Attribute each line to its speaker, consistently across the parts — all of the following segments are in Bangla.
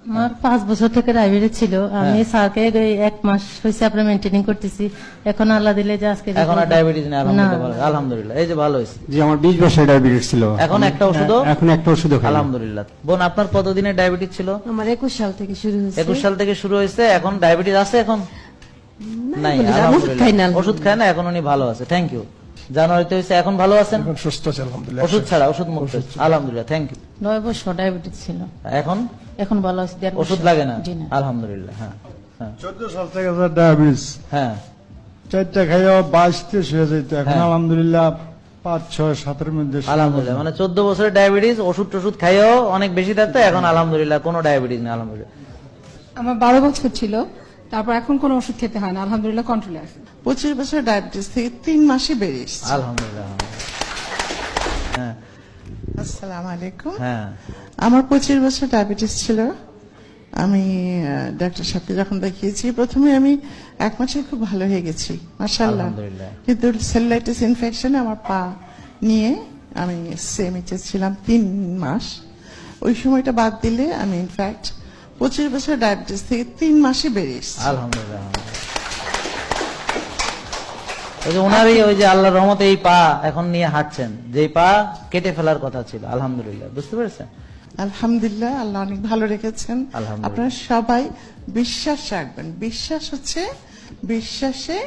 Speaker 1: আমার 5 বছর থেকে ডায়াবেটিস ছিল। আমি স্যারকে 1 মাস হয়েছে আপনার মেনটেনিং করতেছি। এখন আল্লাহ দিলে যে আজকে
Speaker 2: এখন আর ডায়াবেটিস নেই, আলহামদুলিল্লাহ। আলহামদুলিল্লাহ, এই যে ভালো হয়েছে।
Speaker 3: জি আমার 20 বছর ডায়াবেটিস ছিল।
Speaker 2: এখন একটা ওষুধ?
Speaker 3: এখন একটা ওষুধও খাই।
Speaker 2: আলহামদুলিল্লাহ। বোন, আপনার কতদিনের ডায়াবেটিস ছিল?
Speaker 1: আমার 21 সাল থেকে শুরু হয়েছে।
Speaker 2: 21 সাল থেকে শুরু হয়েছে। এখন ডায়াবেটিস আছে? এখন নাই,
Speaker 1: ওষুধ খাই না।
Speaker 2: আলহামদুলিল্লাহ। ওষুধ খায় না, এখন উনি ভালো আছে। Thank you. জানুয়ারিতে হয়েছে, এখন ভালো আছেন?
Speaker 4: এখন সুস্থ আছে আলহামদুলিল্লাহ।
Speaker 2: ওষুধ ছাড়া, ওষুধ মুক্ত। আলহামদুলিল্লাহ, থ্যাংক ইউ।
Speaker 1: 9 বছর ডায়াবেটিস ছিল।
Speaker 2: এখন
Speaker 1: এখন ভালো আছে। 1.5
Speaker 2: ওষুধ
Speaker 1: বছর।
Speaker 2: লাগে না?
Speaker 1: জি না।
Speaker 2: আলহামদুলিল্লাহ। হ্যাঁ হ্যাঁ
Speaker 4: 14 সাল থেকে ডায়াবেটিস,
Speaker 2: হ্যাঁ
Speaker 4: 4টা খাইয়া 22-23 হয়ে যেত। এখন
Speaker 2: হ্যাঁ।
Speaker 4: আলহামদুলিল্লাহ 5, 6, 7-এর মধ্যে।
Speaker 2: আলহামদুলিল্লাহ। মানে 14 বছরের ডায়াবেটিস, ওষুধ টষুধ খাইও অনেক বেশি থাকতো, এখন আলহামদুলিল্লাহ কোনো ডায়াবেটিস নেই। আলহামদুলিল্লাহ।
Speaker 5: আমার 12 বছর ছিল, তারপর এখন কোনো ওষুধ খেতে হয় না, আলহামদুলিল্লাহ কন্ট্রোলে আছে।
Speaker 6: 25 বছর ডায়াবেটিস থেকে 3 মাসে বেড়ে এসেছে।
Speaker 2: আলহামদুলিল্লাহ। হ্যাঁ
Speaker 6: আসসালামু আলাইকুম।
Speaker 2: হ্যাঁ
Speaker 6: আমার 25 বছর ডায়াবেটিস ছিল। আমি ডাক্তার সাহেবকে যখন দেখিয়েছি, প্রথমে আমি 1 মাসে খুব ভালো হয়ে গেছি মাশাআল্লাহ।
Speaker 2: আলহামদুলিল্লাহ।
Speaker 6: কিন্তু সেলুলাইটিস ইনফেকশনে আমার পা নিয়ে আমি সেমিতে ছিলাম 3 মাস। ওই সময়টা বাদ দিলে আমি ইনফ্যাক্ট 25 বছর ডায়াবেটিস থেকে 3 মাসে বেড়ে এসেছি।
Speaker 2: আলহামদুলিল্লাহ। ওই যে ওনারই ওই যে আল্লাহর রহমতে এই পা এখন নিয়ে হাঁটছেন, যে পা কেটে ফেলার কথা ছিল। আলহামদুলিল্লাহ, বুঝতে পেরেছেন?
Speaker 6: আলহামদুলিল্লাহ, আল্লাহ অনেক ভালো রেখেছেন।
Speaker 2: আলহামদুলিল্লাহ।
Speaker 6: আপনারা সবাই বিশ্বাস রাখবেন। বিশ্বাস হচ্ছে বিশ্বাসে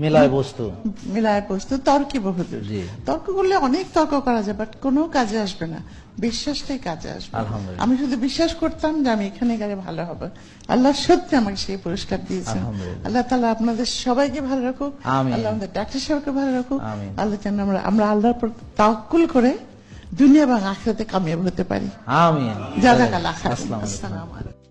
Speaker 2: মেলায় বস্তু।
Speaker 6: মিলায় বস্তু, তর্কে বহুদূর।
Speaker 2: জি।
Speaker 6: তর্ক করলে অনেক তর্ক করা যায়, বাট কোনো কাজে আসবে না। বিশ্বাসটাই কাজে আসবে।
Speaker 2: আলহামদুলিল্লাহ।
Speaker 6: আমি শুধু বিশ্বাস করতাম যে আমি এখানে গেলে ভালো হবে। আল্লাহ সত্যি আমাকে সেই পুরস্কার দিয়েছেন।
Speaker 2: আলহামদুলিল্লাহ।
Speaker 6: আল্লাহ তাআলা আপনাদের সবাইকে ভালো রাখুক।
Speaker 2: আমিন।
Speaker 6: আল্লাহ আমাদের ডাক্তার সাহেবকে ভালো রাখুক।
Speaker 2: আমিন।
Speaker 6: আল্লাহ যেন আমরা আল্লাহর উপর তাওয়াক্কুল করে দুনিয়া এবং আখিরাতে কামিয়াব হতে পারি।
Speaker 2: আমিন।
Speaker 6: জাযাকাল্লাহ খাইর।
Speaker 2: আসসালামু আলাইকুম।
Speaker 6: আসসালামু আলাইকুম।